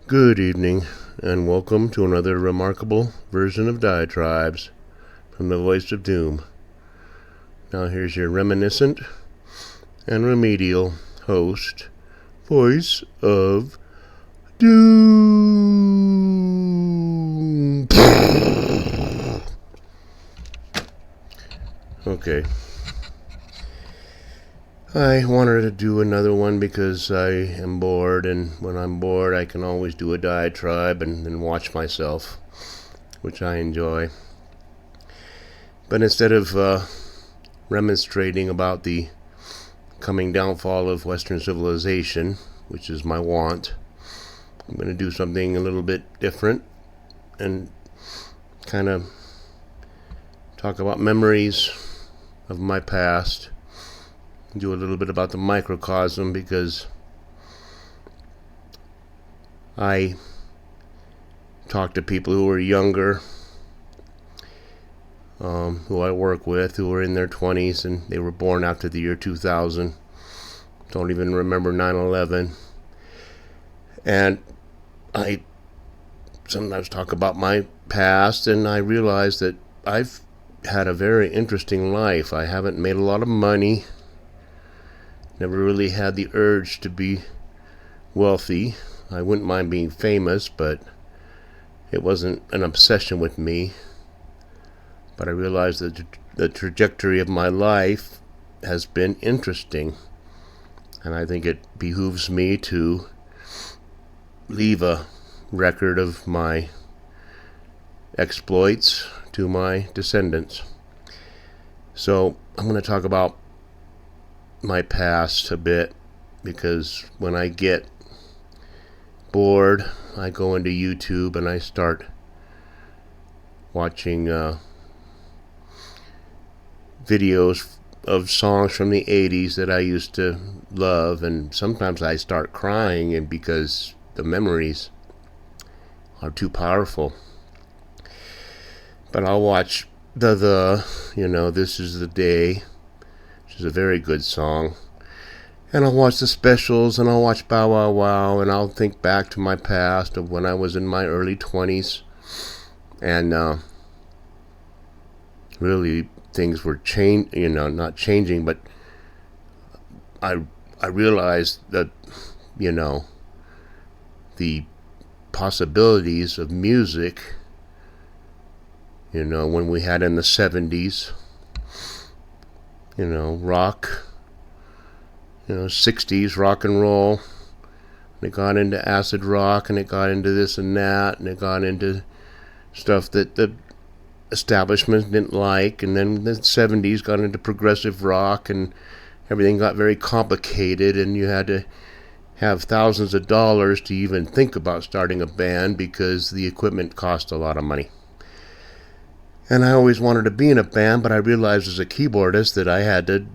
Good evening, and welcome to another remarkable version of Diatribes from the Voice of Doom. Now here's your reminiscent and remedial host, Voice of Doom. Okay. I wanted to do another one because I am bored, and when I'm bored I can always do a diatribe and then watch myself, which I enjoy. But instead of remonstrating about the coming downfall of Western civilization, which is my want, I'm going to do something a little bit different and kind of talk about memories of my past. Do a little bit about the microcosm because I talk to people who are younger, who I work with, who are in their 20s and they were born after the year 2000. Don't even remember 9/11. And I sometimes talk about my past, and I realize that I've had a very interesting life. I haven't made a lot of money. Never really had the urge to be wealthy. I wouldn't mind being famous, but it wasn't an obsession with me. But I realized that the trajectory of my life has been interesting. And I think it behooves me to leave a record of my exploits to my descendants. So I'm going to talk about my past a bit, because when I get bored I go into YouTube and I start watching videos of songs from the 80s that I used to love, and sometimes I start crying, and because the memories are too powerful. But I'll watch This Is the Day, which is a very good song. And I'll watch the specials, and I'll watch Bow Wow Wow, and I'll think back to my past of when I was in my early 20s. And really things were not changing, but I realized that, the possibilities of music, when we had in the 70s, rock, 60s rock and roll. And it got into acid rock, and it got into this and that, and it got into stuff that the establishment didn't like. And then the 70s got into progressive rock, and everything got very complicated, and you had to have thousands of dollars to even think about starting a band because the equipment cost a lot of money. And I always wanted to be in a band, but I realized as a keyboardist that I had to,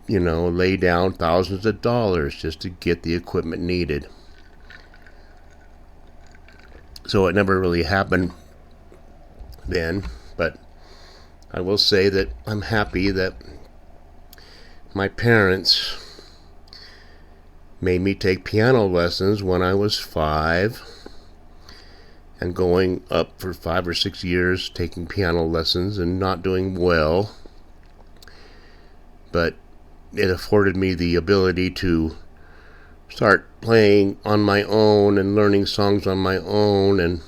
lay down thousands of dollars just to get the equipment needed. So it never really happened then, but I will say that I'm happy that my parents made me take piano lessons when I was 5, and going up for 5 or 6 years taking piano lessons and not doing well. But it afforded me the ability to start playing on my own and learning songs on my own, and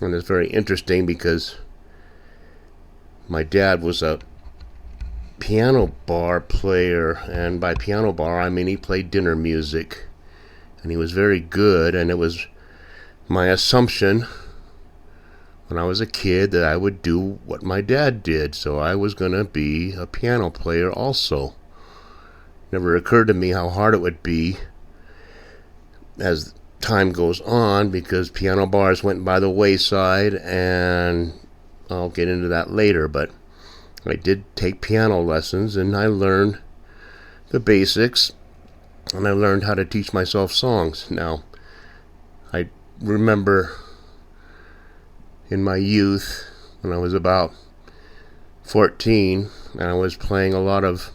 it's very interesting because my dad was a piano bar player, and by piano bar I mean he played dinner music, and he was very good. And it was my assumption when I was a kid that I would do what my dad did, so I was going to be a piano player also. Never occurred to me how hard it would be as time goes on, because piano bars went by the wayside, and I'll get into that later. But I did take piano lessons, and I learned the basics, and I learned how to teach myself songs. Now, I remember in my youth, when I was about 14, and I was playing a lot of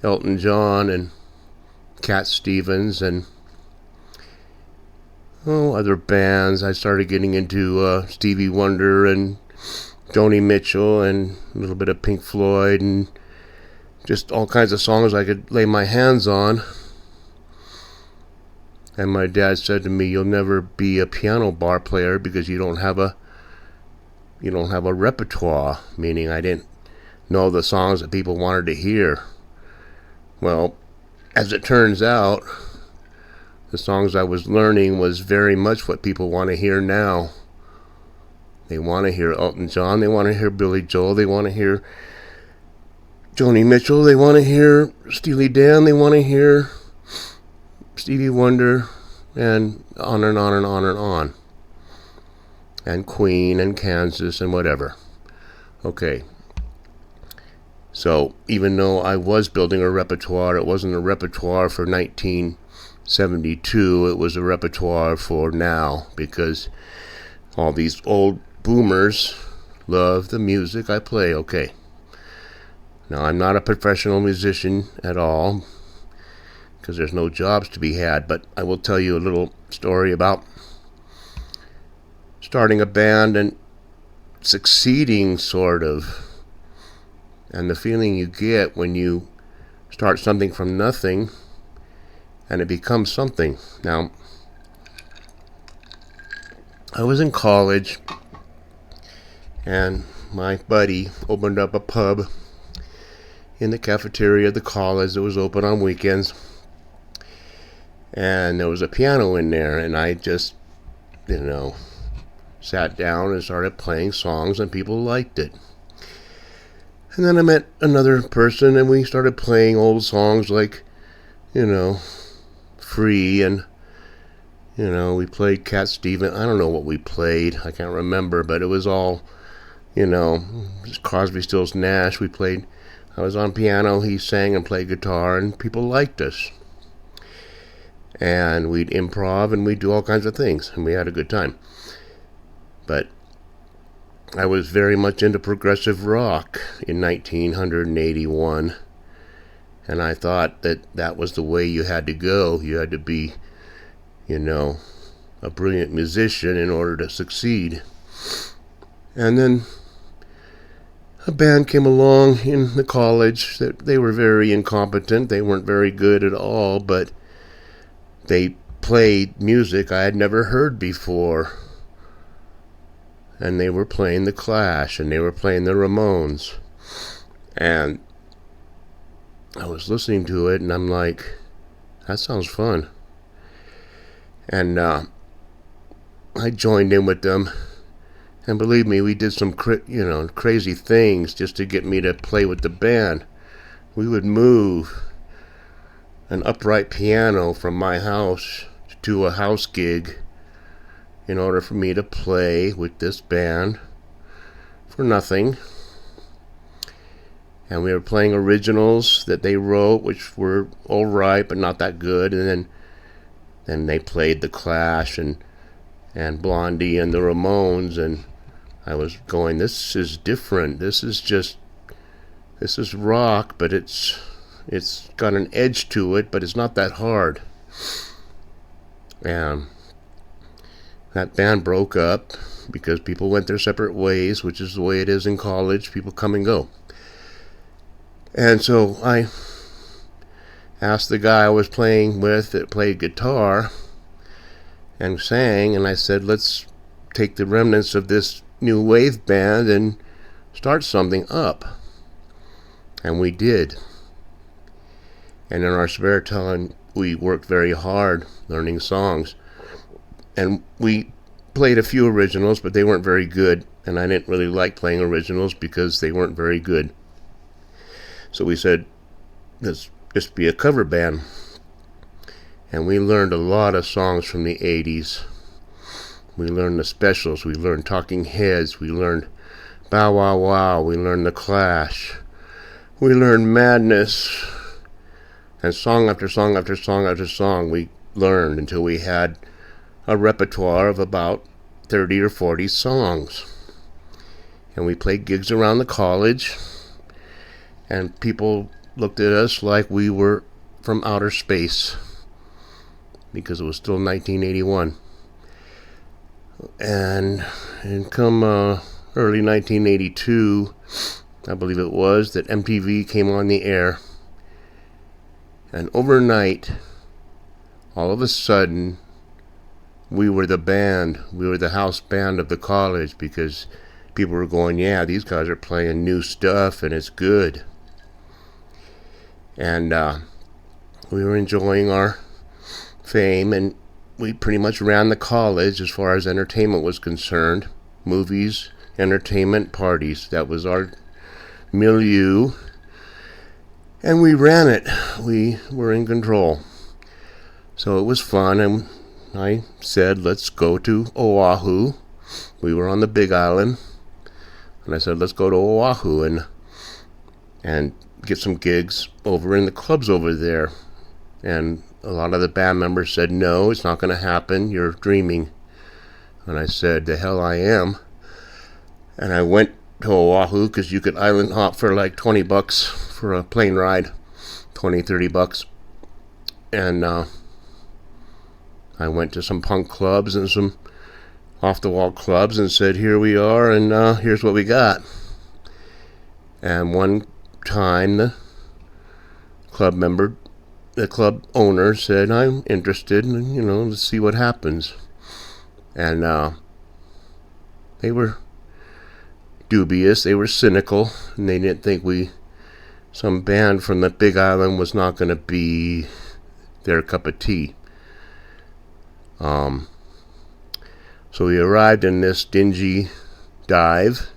Elton John and Cat Stevens, and other bands. I started getting into Stevie Wonder and Joni Mitchell and a little bit of Pink Floyd and just all kinds of songs I could lay my hands on. And my dad said to me, "You'll never be a piano bar player because you don't have a repertoire," meaning I didn't know the songs that people wanted to hear. Well, as it turns out, the songs I was learning was very much what people want to hear now. They want to hear Elton John, they want to hear Billy Joel, they want to hear Joni Mitchell, they want to hear Steely Dan, they want to hear Stevie Wonder, and on and on and on and on. And Queen and Kansas and whatever. Okay. So even though I was building a repertoire, it wasn't a repertoire for 1972, it was a repertoire for now, because all these old boomers love the music I play. Okay. Now, I'm not a professional musician at all, because there's no jobs to be had, but I will tell you a little story about starting a band and succeeding, sort of, and the feeling you get when you start something from nothing and it becomes something. Now, I was in college and my buddy opened up a pub in the cafeteria of the college that was open on weekends, and there was a piano in there, and I just, sat down and started playing songs, and people liked it. And then I met another person, and we started playing old songs like, Free, and, we played Cat Stevens. I don't know what we played. I can't remember, but it was all, Crosby, Stills, Nash. I was on piano, he sang and played guitar, and people liked us. And we'd improv, and we'd do all kinds of things, and we had a good time. But I was very much into progressive rock in 1981, and I thought that was the way you had to go. You had to be, a brilliant musician in order to succeed. And then a band came along in the college that they were very incompetent. They weren't very good at all, but they played music I had never heard before. And they were playing The Clash, and they were playing the Ramones. And I was listening to it, and I'm like, that sounds fun. And I joined in with them. And believe me, we did some crazy things just to get me to play with the band. We would move an upright piano from my house to a house gig in order for me to play with this band for nothing. And we were playing originals that they wrote, which were all right, but not that good. And then they played The Clash and Blondie and the Ramones, and I was going, this is different. This is rock, but it's got an edge to it, but it's not that hard. And that band broke up because people went their separate ways, which is the way it is in college. People come and go. And so I asked the guy I was playing with that played guitar and sang, and I said, let's take the remnants of this new wave band and start something up. And we did. And in our spare time, we worked very hard learning songs. And we played a few originals, but they weren't very good. And I didn't really like playing originals because they weren't very good. So we said, let's just be a cover band. And we learned a lot of songs from the 80s. We learned the Specials. We learned Talking Heads. We learned Bow Wow Wow. We learned The Clash. We learned Madness. And song after song after song after song we learned until we had a repertoire of about 30 or 40 songs. And we played gigs around the college, and people looked at us like we were from outer space, because it was still 1981. And come early 1982, I believe it was, that MTV came on the air. And overnight, all of a sudden, we were the band. We were the house band of the college, because people were going, yeah, these guys are playing new stuff and it's good. And we were enjoying our fame, and we pretty much ran the college as far as entertainment was concerned. Movies, entertainment, parties. That was our milieu. And we ran it. We were in control. So it was fun, and I said, let's go to Oahu. We were on the Big Island. And I said, let's go to Oahu and get some gigs over in the clubs over there. And a lot of the band members said, no, it's not going to happen. You're dreaming. And I said, the hell I am. And I went to Oahu, because you could island hop for like $20 for a plane ride. $20-$30. And I went to some punk clubs and some off-the-wall clubs and said, here we are, and here's what we got. And one time, the club owner said, I'm interested, and, let's see what happens. And they were dubious, they were cynical, and they didn't think some band from the Big Island was not going to be their cup of tea. So we arrived in this dingy dive,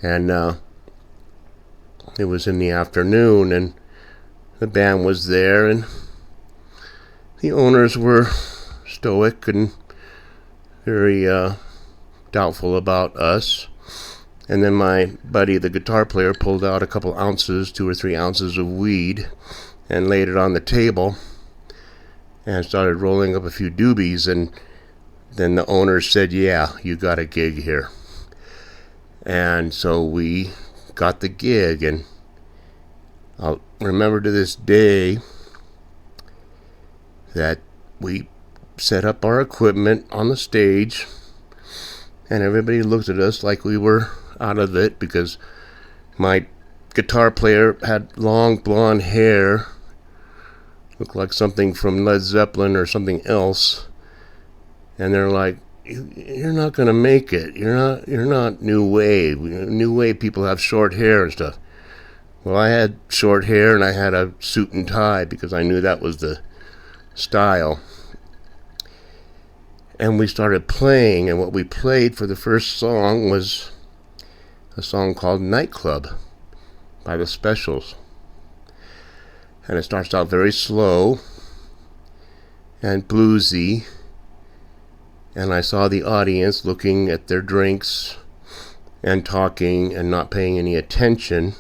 and it was in the afternoon, and the band was there, and the owners were stoic and very doubtful about us. And then my buddy, the guitar player, pulled out a couple ounces, 2 or 3 ounces of weed, and laid it on the table and started rolling up a few doobies. And then the owner said, yeah, you got a gig here. And so we got the gig, and I'll remember to this day that we set up our equipment on the stage, and everybody looked at us like we were out of it, because my guitar player had long blonde hair, looked like something from Led Zeppelin or something else, and they're like, you're not going to make it, you're not new wave. New wave people have short hair and stuff. Well, I had short hair, and I had a suit and tie, because I knew that was the style. And we started playing, and what we played for the first song was a song called Nightclub by the Specials. And it starts out very slow and bluesy, and I saw the audience looking at their drinks and talking and not paying any attention.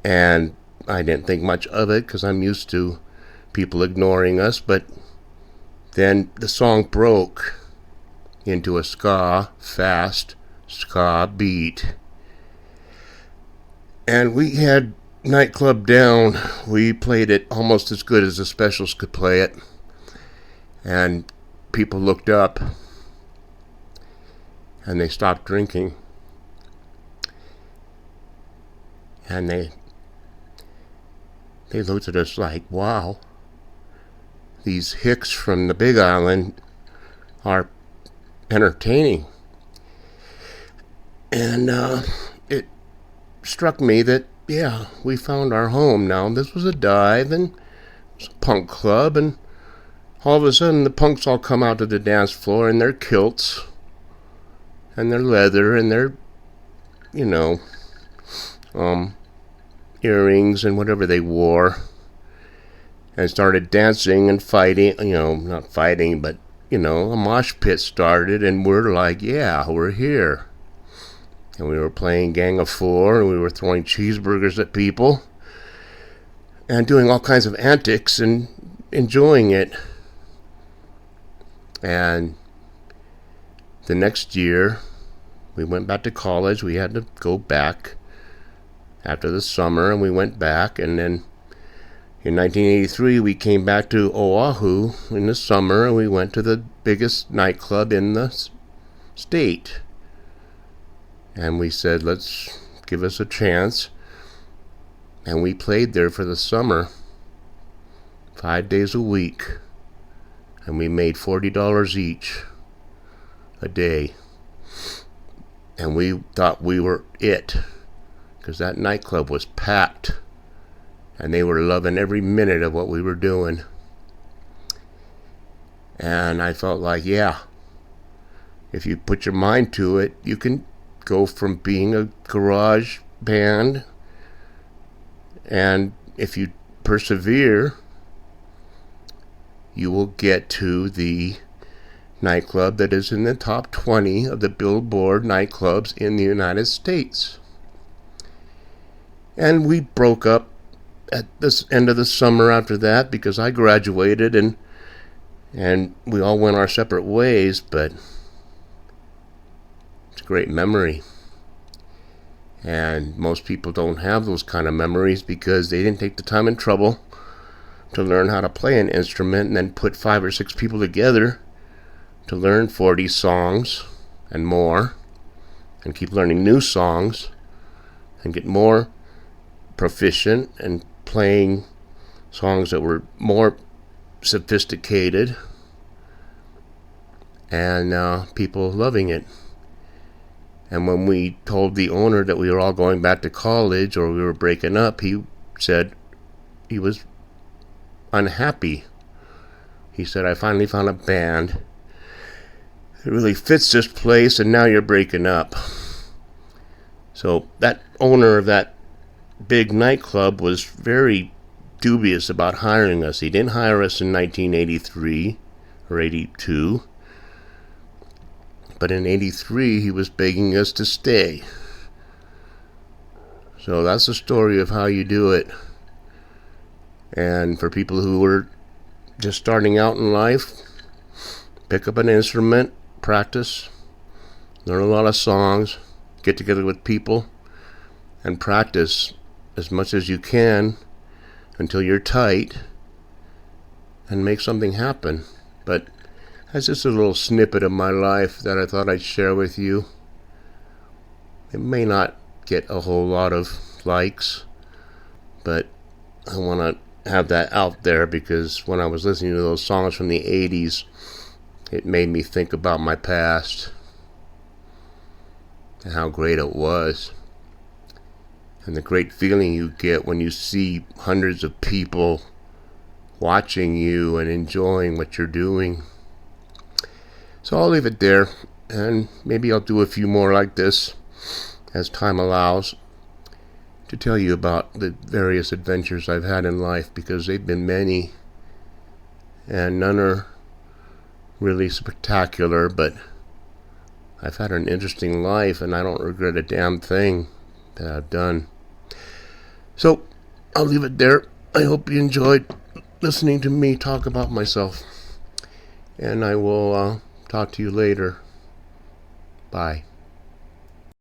And I didn't think much of it, because I'm used to people ignoring us. But then the song broke into a fast ska beat. And we had Nightclub down. We played it almost as good as the Specials could play it. And people looked up, and they stopped drinking. And they looked at us like, wow, these hicks from the Big Island are entertaining. And it struck me that, yeah, we found our home now. This was a dive, and it was a punk club, and all of a sudden the punks all come out to the dance floor in their kilts and their leather and their, earrings and whatever they wore, and started dancing and fighting, not fighting, but, a mosh pit started, and we're like, yeah, we're here. And we were playing Gang of Four, and we were throwing cheeseburgers at people and doing all kinds of antics and enjoying it. And the next year, we went back to college. We had to go back after the summer, and we went back, and then In 1983, we came back to Oahu in the summer, and we went to the biggest nightclub in the state. And we said, let's give us a chance. And we played there for the summer, 5 days a week. And we made $40 each a day. And we thought we were it, because that nightclub was packed. And they were loving every minute of what we were doing. And I felt like, yeah, if you put your mind to it, you can go from being a garage band, and if you persevere, you will get to the nightclub that is in the top 20 of the Billboard nightclubs in the United States. And we broke up at this end of the summer after that, because I graduated and we all went our separate ways, but it's a great memory. And most people don't have those kind of memories because they didn't take the time and trouble to learn how to play an instrument and then put 5 or 6 people together to learn 40 songs and more, and keep learning new songs and get more proficient and playing songs that were more sophisticated, and people loving it. And when we told the owner that we were all going back to college or we were breaking up, he said he was unhappy. He said, I finally found a band that really fits this place, and now you're breaking up. So that owner of that big nightclub was very dubious about hiring us. He didn't hire us in 1983 or 82. But in 83, he was begging us to stay. So that's the story of how you do it. And for people who are just starting out in life, pick up an instrument, practice, learn a lot of songs, get together with people, and practice as much as you can until you're tight, and make something happen. But that's just a little snippet of my life that I thought I'd share with you. It may not get a whole lot of likes, but I want to have that out there, because when I was listening to those songs from the 80s, it made me think about my past and how great it was, and the great feeling you get when you see hundreds of people watching you and enjoying what you're doing. So I'll leave it there, and maybe I'll do a few more like this as time allows, to tell you about the various adventures I've had in life, because they've been many, and none are really spectacular, but I've had an interesting life, and I don't regret a damn thing that I've done. So I'll leave it there. I hope you enjoyed listening to me talk about myself, and I will talk to you later. Bye.